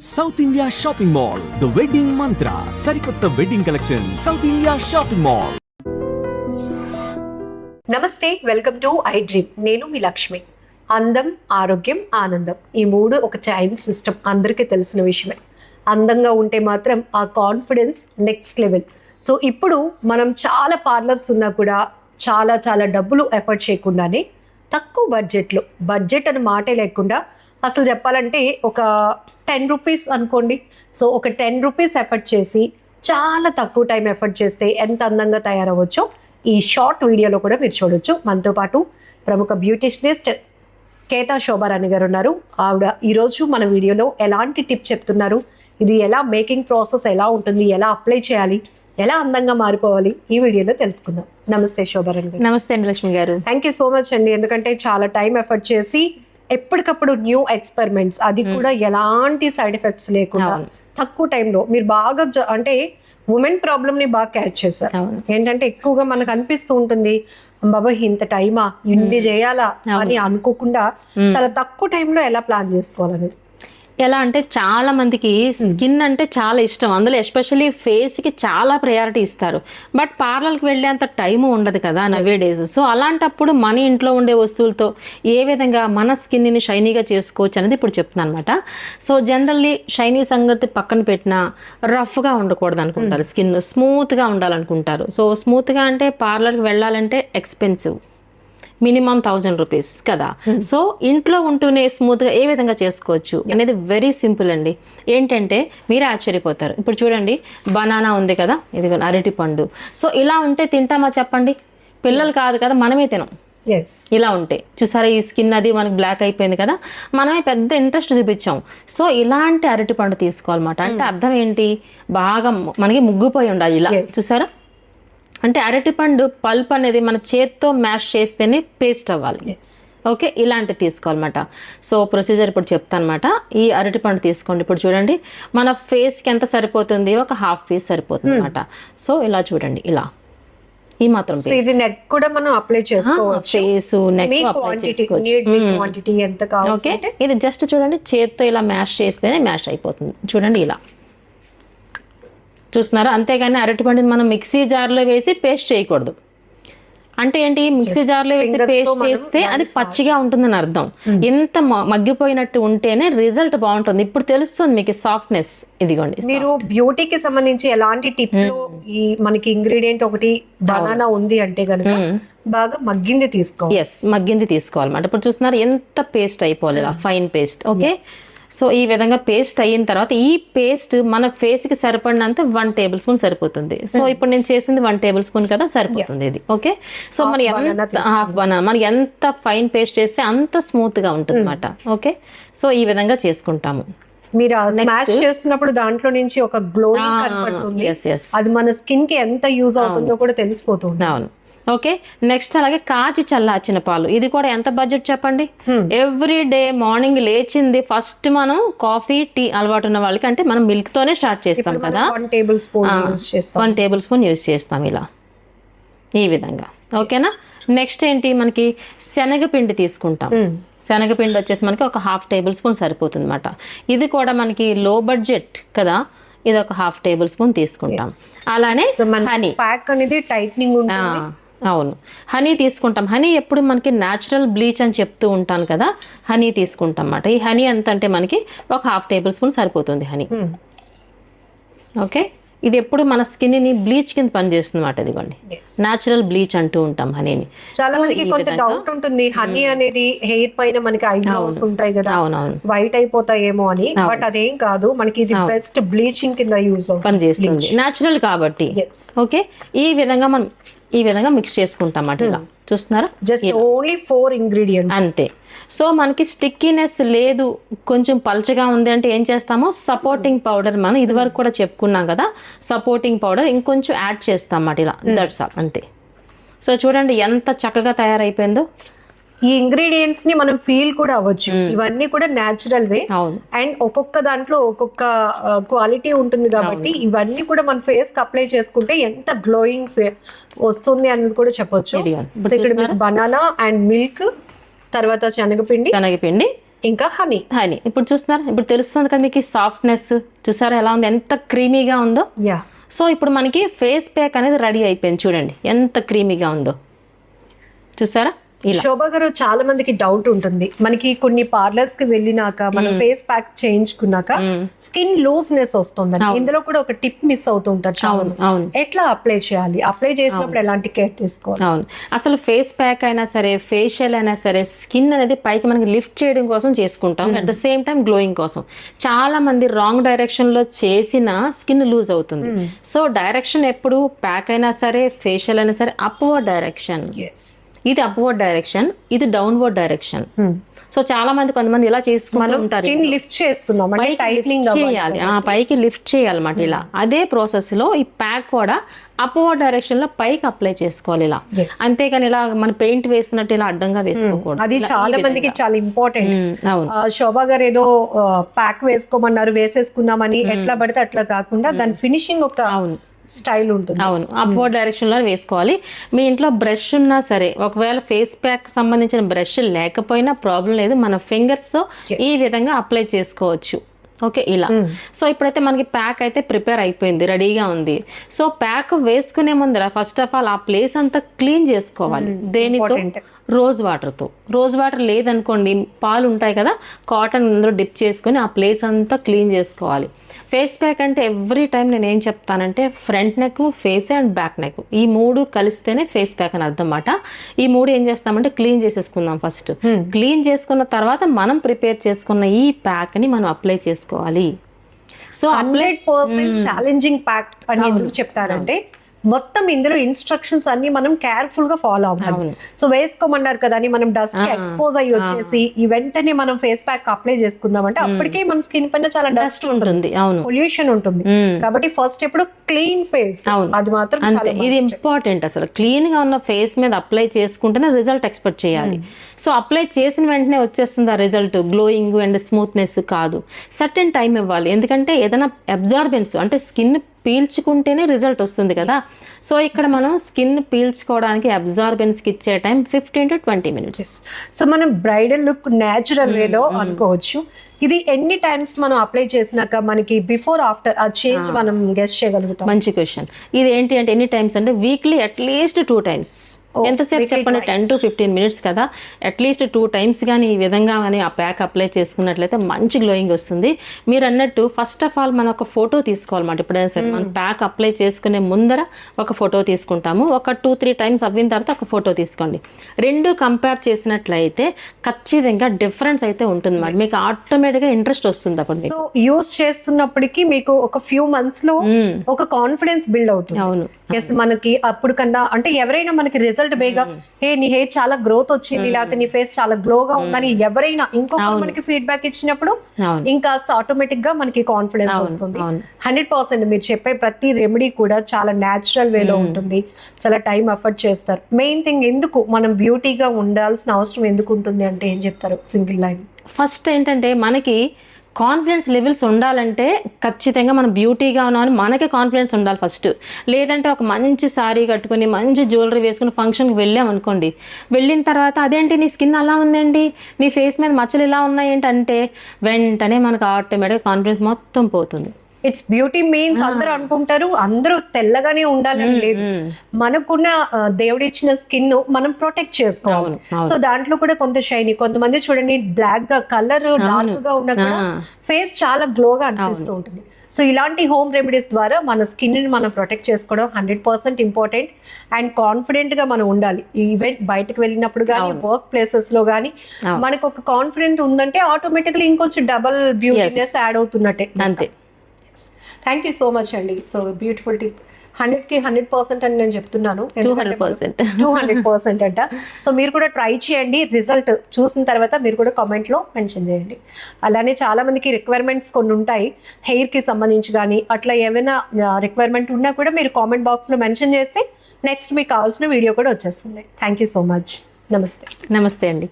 South India shopping mall the wedding మంత్ర సరికొత్త wedding collection south India shopping mall. నమస్తే, welcome to I dream. నేను మీ లక్ష్మి. అందం, ఆరోగ్యం, ఆనందం, ఈ మూడు ఒక చైన్ సిస్టమ్, అందరికీ తెలిసిన విషయమే. అందంగా ఉంటే మాత్రం ఆ కాన్ఫిడెన్స్ నెక్స్ట్ లెవెల్. సో ఇప్పుడు మనం చాలా పార్లర్స్ ఉన్నా కూడా చాలా చాలా డబ్బులు ఎఫర్ట్ చేయకుండానే తక్కువ బడ్జెట్లో, బడ్జెట్ అని మాటే లేకుండా, అసలు చెప్పాలంటే ఒక 10 రూపీస్ అనుకోండి. సో ఒక 10 రూపీస్ ఎఫర్ట్ చేసి చాలా తక్కువ టైం ఎఫర్ట్ చేస్తే ఎంత అందంగా తయారవ్వచ్చో ఈ షార్ట్ వీడియోలో కూడా మీరు చూడొచ్చు. మనతో పాటు ప్రముఖ బ్యూటిషనిస్ట్ కేతా శోభారాణి గారు ఉన్నారు. ఆవిడ ఈరోజు మన వీడియోలో ఎలాంటి టిప్ చెప్తున్నారు, ఇది ఎలా మేకింగ్ ప్రాసెస్ ఎలా ఉంటుంది, ఎలా అప్లై చేయాలి, ఎలా అందంగా మారిపోవాలి, ఈ వీడియోలో తెలుసుకుందాం. నమస్తే శోభారాణి గారు. నమస్తే అండి లక్ష్మి గారు. థ్యాంక్ యూ సో మచ్ అండి. ఎందుకంటే చాలా టైం ఎఫర్ట్ చేసి ఎప్పటికప్పుడు న్యూ ఎక్స్పెరిమెంట్స్, అది కూడా ఎలాంటి సైడ్ ఎఫెక్ట్స్ లేకుండా తక్కువ టైంలో మీరు బాగా అంటే ఉమెన్ ప్రాబ్లమ్ ని బాగా క్యాచ్ చేశారు. ఏంటంటే ఎక్కువగా మనకు అనిపిస్తూ ఉంటుంది, బాబా ఇంత టైమా ఇన్ని చేయాలా అని అనుకోకుండా చాలా తక్కువ టైంలో ఎలా ప్లాన్ చేసుకోవాలనేది. ఎలా అంటే చాలా మందికి స్కిన్ అంటే చాలా ఇష్టం, అందులో ఎస్పెషల్లీ ఫేస్ కి చాలా ప్రయారిటీ ఇస్తారు. బట్ పార్లర్కి వెళ్ళేంత టైము ఉండదు కదా నవే డేస్. సో అలాంటప్పుడు మన ఇంట్లో ఉండే వస్తువులతో ఏ విధంగా మన స్కిన్ని షైనీగా చేసుకోవచ్చు అనేది ఇప్పుడు చెప్తున్నాను అనమాట. సో జనరల్లీ షైనీ సంగతి పక్కన పెట్టినా రఫ్గా ఉండకూడదు అనుకుంటారు, స్కిన్ స్మూత్గా ఉండాలనుకుంటారు. సో స్మూత్గా అంటే పార్లర్కి వెళ్ళాలంటే ఎక్స్పెన్సివ్, మినిమం 1000 రూపీస్ కదా. సో ఇంట్లో ఉంటూనే స్మూత్గా ఏ విధంగా చేసుకోవచ్చు అనేది వెరీ సింపుల్ అండి. ఏంటంటే మీరు ఆశ్చర్యపోతారు. ఇప్పుడు చూడండి, బనానా ఉంది కదా, ఇది అరటి పండు. సో ఇలా ఉంటే తింటామా చెప్పండి? పిల్లలు కాదు కదా, మనమే తినం. ఇలా ఉంటే చూసారా, ఈ స్కిన్ అది మనకి బ్లాక్ అయిపోయింది కదా, మనమే పెద్ద ఇంట్రెస్ట్ చూపించాం. సో ఇలాంటి అరటి పండు తీసుకోవాలన్నమాట. అంటే అర్థం ఏంటి, బాగా మనకి ముగ్గుపోయి ఉండాలి. ఇలా చూసారా, అంటే అరటిపండు పల్ప్ అనేది మన చేత్తో మ్యాష్ చేస్తేనే పేస్ట్ అవ్వాలి. ఓకే, ఇలాంటివి తీసుకోవాలన్నమాట. సో ప్రొసీజర్ ఇప్పుడు చెప్తాను అనమాట. ఈ అరటిపండు తీసుకోండి. ఇప్పుడు చూడండి, మన ఫేస్కి ఎంత సరిపోతుంది, ఒక హాఫ్ పీస్ సరిపోతుంది అనమాట. సో ఇలా చూడండి, ఇలా ఈ మాత్రం ఇది నెక్ కూడా మనం అప్లై చేసుకోవచ్చు. ఫేస్ నెక్ అప్లై చేసుకోవచ్చు. ఓకే, ఇది జస్ట్ చూడండి, చేత్తో ఇలా మ్యాష్ చేస్తేనే మ్యాష్ అయిపోతుంది. చూడండి ఇలా చూస్తున్నారా. అంతేగాని అరటిపండుని మనం మిక్సీ జార్లో వేసి పేస్ట్ చేయకూడదు. అంటే ఏంటి, మిక్సీ జార్లో వేసి పేస్ట్ చేస్తే అది పచ్చిగా ఉంటుందని అర్థం. ఎంత మగ్గిపోయినట్టు ఉంటేనే రిజల్ట్ బాగుంటుంది. ఇప్పుడు తెలుస్తుంది మీకు సాఫ్ట్నెస్. ఇదిగోండి, మీరు బ్యూటీకి సంబంధించి ఎలాంటి టిప్ ఈ మనకి ఇంగ్రీడియంట్ ఒకటి బనానా ఉంది అంటే కనుక బాగా మగ్గింది తీసుకోవాలి. ఎస్, మగ్గింది తీసుకోవాలన్నమాట. ఇప్పుడు చూస్తున్నారు ఎంత పేస్ట్ అయిపోవాలి, ఫైన్ పేస్ట్. ఓకే, సో ఈ విధంగా పేస్ట్ అయిన తర్వాత ఈ పేస్ట్ మన ఫేస్ కి సరిపడినంత 1 టేబుల్ స్పూన్ సరిపోతుంది. సో ఇప్పుడు నేను చేసింది 1 టేబుల్ స్పూన్ కదా, సరిపోతుంది ఇది. ఓకే, సో మనం హాఫ్ బనానా మనకి ఎంత ఫైన్ పేస్ట్ చేస్తే అంత స్మూత్ గా ఉంటుంది అనమాట. ఓకే, సో ఈ విధంగా చేసుకుంటాము. మీరు స్మాష్ చేస్తున్నప్పుడు దాంట్లో నుంచి ఒక గ్లోయింగ్ కనపడుతుంది. అది మన స్కిన్ కి ఎంత యూజ్ అవుతుందో కూడా తెలిసిపోతుంది. అవును. ఓకే, నెక్స్ట్ అలాగే కాచి చల్లార్చిన పాలు. ఇది కూడా ఎంత బడ్జెట్ చెప్పండి? ఎవ్రీ డే మార్నింగ్ లేచింది ఫస్ట్ మనం కాఫీ టీ అలవాటు ఉన్న వాళ్ళకి, అంటే మనం మిల్క్ తోనే స్టార్ట్ చేస్తాం కదా, 1 టేబుల్ స్పూన్ యూజ్ చేస్తాం ఇలా ఈ విధంగా. ఓకేనా. నెక్స్ట్ ఏంటి, మనకి శనగపిండి తీసుకుంటాం. శనగపిండి వచ్చేసి మనకి ఒక 1/2 టేబుల్ స్పూన్ సరిపోతుంది అనమాట. ఇది కూడా మనకి లో బడ్జెట్ కదా, ఇది ఒక 1/2 టేబుల్ స్పూన్ తీసుకుంటాం. అలానే హనీ ప్యాక్ అనేది టైట్నింగ్ ఉంటుంది. అవును, హనీ తీసుకుంటాం. హనీ ఎప్పుడు మనకి న్యాచురల్ బ్లీచ్ అని చెప్తూ ఉంటాను కదా, హనీ తీసుకుంటాం అన్నమాట. ఈ హనీ ఎంత అంటే మనకి ఒక 1/2 టేబుల్ స్పూన్ సరిపోతుంది హనీ. ఓకే, ఇది ఎప్పుడు మన స్కిన్ ని బ్లీచ్ కింద పనిచేస్తుంది అన్నమాట. ఇదిగోండి, న్యాచురల్ బ్లీచ్ అంటూ ఉంటాం హనీని. చాలా మందికి కొంచెం డౌట్ ఉంటుంది, హనీ అనేది హెయిర్ పైన మనకి ఐబ్రోస్ ఉంటాయి కదా, వైట్ అయిపోతాయేమో అని. బట్ అదేం కాదు, మనకి ఇది బెస్ట్ బ్లీచింగ్ కింద యూజ్ పనిచేస్తుంది, న్యాచురల్ కాబట్టి. ఓకే, ఈ విధంగా మిక్స్ చేసుకుంటాం అన్నమాట. ఇలా చూస్తున్నారా, జస్ట్ ఓన్లీ 4 ఇంగ్రీడియంట్స్ అంతే. సో మనకి స్టిక్కీనెస్ లేదు, కొంచెం పల్చగా ఉంది అంటే ఏం చేస్తామో, సపోర్టింగ్ పౌడర్ మనం ఇదివరకు కూడా చెప్పుకున్నాం కదా, సపోర్టింగ్ పౌడర్ ఇంకొంచెం యాడ్ చేస్తాం అన్నమాట. ఇలా దట్స్ ఆల్, అంతే. సో చూడండి ఎంత చక్కగా తయారైపోయిందో. ఈ ఇంగ్రీడియంట్స్ ని మనం ఫీల్ కూడా అవ్వచ్చు. ఇవన్నీ కూడా న్యాచురల్ వే, అండ్ ఒక్కొక్క దాంట్లో ఒక్కొక్క క్వాలిటీ ఉంటుంది కాబట్టి ఇవన్నీ కూడా మన ఫేస్ కి అప్లై చేసుకుంటే ఎంత గ్లోయింగ్ వస్తుంది అన్నది కూడా చెప్పొచ్చు. ఇక్కడ బనానా అండ్ మిల్క్, తర్వాత శనగపిండి, ఇంకా హనీ. ఇప్పుడు చూస్తున్నారు, ఇప్పుడు తెలుస్తుంది కదా మీకు సాఫ్ట్నెస్ చూసారా ఎలా ఉంది, ఎంత క్రీమీగా ఉందో. యా. సో ఇప్పుడు మనకి ఫేస్ ప్యాక్ అనేది రెడీ అయిపోయింది, చూడండి ఎంత క్రీమీగా ఉందో చూసారా. ఇలా శోభా గారు, చాలా మందికి డౌట్ ఉంటుంది, మనకి కొన్ని పార్లర్స్ కి వెళ్ళినాక మనం ఫేస్ ప్యాక్ చేయించుకున్నాక స్కిన్ లూజ్నెస్ వస్తుంది, ఇందులో కూడా ఒక టిప్ మిస్ అవుతూ ఉంటారు చాలా. అవును. ఎట్లా అప్లై చేయాలి, అప్లై చేసినప్పుడు ఎలాంటి కేర్ తీసుకోవాలి? అవును, అసలు ఫేస్ ప్యాక్ అయినా సరే ఫేషియల్ అయినా సరే స్కిన్ అనేది పైకి మనకి లిఫ్ట్ చేయడం కోసం చేసుకుంటాం, at the same time glowing కోసం. చాలా మంది రాంగ్ డైరెక్షన్ లో చేసిన స్కిన్ లూజ్ అవుతుంది. సో డైరెక్షన్ ఎప్పుడు ప్యాక్ అయినా సరే ఫేషియల్ అయినా సరే అప్వర్డ్ డైరెక్షన్. ఇది అప్వర్డ్ డైరెక్షన్, ఇది డౌన్వర్డ్ డైరెక్షన్. సో చాలా మంది కొంతమంది ఇలా చేసుకుంటూ ఉంటారు, లిఫ్ట్ చేస్తున్నాం, చేయాలి పైకి లిఫ్ట్ చేయాలన్నమాట ఇలా. అదే ప్రాసెస్ లో ఈ ప్యాక్ కూడా అప్వర్డ్ డైరెక్షన్ లో పైకి అప్లై చేసుకోవాలి ఇలా. అంతేగాని ఇలా మన పెయింట్ వేసినట్టు ఇలా అడ్డంగా వేసుకోకూడదు. అది చాలా మందికి చాలా ఇంపార్టెంట్. అవును, శోభా గారు ఏదో ప్యాక్ వేసుకోమన్నారు వేసేసుకున్నామని ఎట్లా పడితే అట్లా కాకుండా దాని ఫినిషింగ్ ఒక స్టైల్ ఉంటుంది. అవును, అప్వర్డ్ డైరెక్షన్ లో వేసుకోవాలి. మీ ఇంట్లో బ్రష్ ఉన్నా సరే, ఒకవేళ ఫేస్ ప్యాక్ సంబంధించిన బ్రష్ లేకపోయినా ప్రాబ్లం లేదు, మన ఫింగర్స్ తో ఈ విధంగా అప్లై చేసుకోవచ్చు. ఓకే, ఇలా. సో ఇప్పుడైతే మనకి ప్యాక్ అయితే ప్రిపేర్ అయిపోయింది, రెడీగా ఉంది. సో ప్యాక్ వేసుకునే ముందర ఫస్ట్ ఆఫ్ ఆల్ ఆ ప్లేస్ అంతా క్లీన్ చేసుకోవాలి. దేనితో? రోజ్ వాటర్తో. రోజ్ వాటర్ లేదనుకోండి, పాలు ఉంటాయి కదా, కాటన్ అందులో డిప్ చేసుకొని ఆ ప్లేస్ అంతా క్లీన్ చేసుకోవాలి. ఫేస్ ప్యాక్ అంటే ఎవ్రీ టైం నేను ఏం చెప్తానంటే front neck, face and back neck ఈ మూడు కలిస్తేనే ఫేస్ ప్యాక్ అని అర్థం అన్నమాట. ఈ మూడు ఏం చేస్తామంటే క్లీన్ చేసేసుకుందాం ఫస్ట్. క్లీన్ చేసుకున్న తర్వాత మనం ప్రిపేర్ చేసుకున్న ఈ ప్యాక్ ని మనం అప్లై చేసుకోవాలి. సో 100% ఛాలెంజింగ్ ప్యాక్ అని ఎందుకు చెప్తారంటే మొత్తం ఇందులో ఇన్స్ట్రక్షన్స్ అన్ని మనం కేర్ఫుల్ గా ఫాలో అవ్వాలి. సో వేసుకోమన్నారు కదా అని మనం డస్ట్ కి ఎక్స్పోజ్ అయ్యి వచ్చేసి ఈ వెంటనే మనం ఫేస్ ప్యాక్ అప్లై చేసుకుందాం అంటే అప్పటికే మన స్కిన్ పైన చాలా డస్ట్ ఉంటుంది, పొల్యూషన్ ఉంటుంది. కాబట్టి ఫస్ట్ ఎప్పుడు క్లీన్ ఫేస్, అది మాత్రం అంతే, ఇది ఇంపార్టెంట్. అసలు క్లీన్ గా ఉన్న ఫేస్ మీద అప్లై చేసుకుంటేనే రిజల్ట్ ఎక్స్పెక్ట్ చేయాలి. సో అప్లై చేసిన వెంటనే వచ్చేస్తుంది ఆ రిజల్ట్, గ్లోయింగ్ అండ్ స్మూత్నెస్ కాదు. సర్టెన్ టైం ఇవ్వాలి, ఎందుకంటే ఏదైనా అబ్జార్బెన్స్ అంటే స్కిన్ పీల్చుకుంటేనే రిజల్ట్ వస్తుంది కదా. సో ఇక్కడ మనం స్కిన్ పీల్చుకోవడానికి అబ్జార్బెన్స్ కి ఇచ్చే టైం 15 to 20 minutes. సో మనం బ్రైడల్ లుక్ న్యాచురల్ వేలో అనుకోవచ్చు. ఇది ఎన్ని టైమ్స్ మనం అప్లై చేసినాక మనకి బిఫోర్ ఆఫ్టర్ ఆ చేంజ్ మనం గెస్ చేయగలుగుతాం? మంచి క్వశ్చన్. ఇది ఏంటి అంటే ఎన్ని టైమ్స్ అంటే వీక్లీ అట్లీస్ట్ 2 times. ఎంతసేపు చెప్పండి, 10 to 15 minutes కదా, అట్లీస్ట్ 2 times కానీ ఈ విధంగా కానీ ఆ ప్యాక్ అప్లై చేసుకున్నట్లయితే మంచి గ్లోయింగ్ వస్తుంది. మీరు అన్నట్టు ఫస్ట్ ఆఫ్ ఆల్ మనం ఒక ఫోటో తీసుకోవాలన్నమాట. ఎప్పుడైనా సరే మనం ప్యాక్ అప్లై చేసుకునే ముందర ఒక ఫోటో తీసుకుంటాము, ఒక 2-3 times అవ్విన తర్వాత ఒక ఫోటో తీసుకోండి. రెండు కంపేర్ చేసినట్లయితే ఖచ్చితంగా డిఫరెన్స్ అయితే ఉంటుంది అన్నమాట. మీకు ఆటోమేటిక్గా ఇంట్రెస్ట్ వస్తుంది అప్పుడు. సో యూస్ చేస్తున్నప్పటికీ మీకు ఒక ఫ్యూ మంత్స్ లో ఒక కాన్ఫిడెన్స్ బిల్డ్ అవుతుంది. అవును, మనకి అప్పుడు కన్నా అంటే ఎవరైనా మనకి రిజల్ట్ బేగా నీ హెయిర్ చాలా గ్రోత్ వచ్చింది, లేకపోతే నీ ఫేస్ చాలా గ్లోగా ఉందని ఎవరైనా ఇంకొక మనకి ఫీడ్బ్యాక్ ఇచ్చినప్పుడు ఇంకా ఆటోమేటిక్ గా మనకి కాన్ఫిడెన్స్ వస్తుంది. 100% మీరు చెప్పే ప్రతి రెమెడీ కూడా చాలా న్యాచురల్ వేలో ఉంటుంది, చాలా టైం ఎఫర్ట్ చేస్తారు. మెయిన్ థింగ్ ఎందుకు మనం బ్యూటీగా ఉండాల్సిన అవసరం ఎందుకు ఉంటుంది అంటే ఏం చెప్తారు సింగిల్ లైన్? ఫస్ట్ ఏంటంటే మనకి కాన్ఫిడెన్స్ లెవెల్స్ ఉండాలంటే ఖచ్చితంగా మనం బ్యూటీగా ఉన్నామని మనకే కాన్ఫిడెన్స్ ఉండాలి ఫస్ట్. లేదంటే ఒక మంచి సారీ కట్టుకుని మంచి జ్యువెలరీ వేసుకుని ఫంక్షన్కి వెళ్ళాం అనుకోండి, వెళ్ళిన తర్వాత అదేంటి నీ స్కిన్ అలా ఉందండి, నీ ఫేస్ మీద మచ్చలు ఇలా ఉన్నాయేంటి అంటే వెంటనే మనకు ఆటోమేటిక్గా కాన్ఫిడెన్స్ మొత్తం పోతుంది. ఇట్స్ బ్యూటీ మీన్స్ అందరూ అనుకుంటారు అందరూ తెల్లగానే ఉండాలని లేదు, మనకున్న దేవుడు ఇచ్చిన స్కిన్ మనం ప్రొటెక్ట్ చేసుకోవాలి. సో దాంట్లో కూడా కొంత షైనీ, కొంతమంది చూడండి బ్లాక్ గా కలర్ డార్క్ గా ఉన్నా కూడా ఫేస్ చాలా గ్లోగా అనిపిస్తూ ఉంటుంది. సో ఇలాంటి హోమ్ రెమెడీస్ ద్వారా మన స్కిన్ ని మనం ప్రొటెక్ట్ చేసుకోవడం 100% ఇంపార్టెంట్. అండ్ కాన్ఫిడెంట్ గా మనం ఉండాలి. ఈవెన్ బయటకు వెళ్ళినప్పుడు కానీ వర్క్ ప్లేసెస్ లో కానీ మనకు ఒక కాన్ఫిడెంట్ ఉందంటే ఆటోమేటిక్లీ ఇంకొంచెం డబల్ బ్యూటీనెస్ యాడ్ అవుతున్నట్టే. అంతే. థ్యాంక్ యూ సో మచ్ అండి. So beautiful tip. 100కి 100% అని నేను చెప్తున్నాను, 200% అంట. సో మీరు కూడా ట్రై చేయండి, రిజల్ట్ చూసిన తర్వాత మీరు కూడా కామెంట్లో మెన్షన్ చేయండి. అలానే చాలా మందికి రిక్వైర్మెంట్స్ కొన్ని ఉంటాయి హెయిర్కి సంబంధించి కానీ, అట్లా ఏమైనా రిక్వైర్మెంట్ ఉన్నా కూడా మీరు కామెంట్ బాక్స్లో మెన్షన్ చేస్తే నెక్స్ట్ మీకు కావాల్సిన వీడియో కూడా వచ్చేస్తుంది. Thank you so much. నమస్తే. నమస్తే అండి.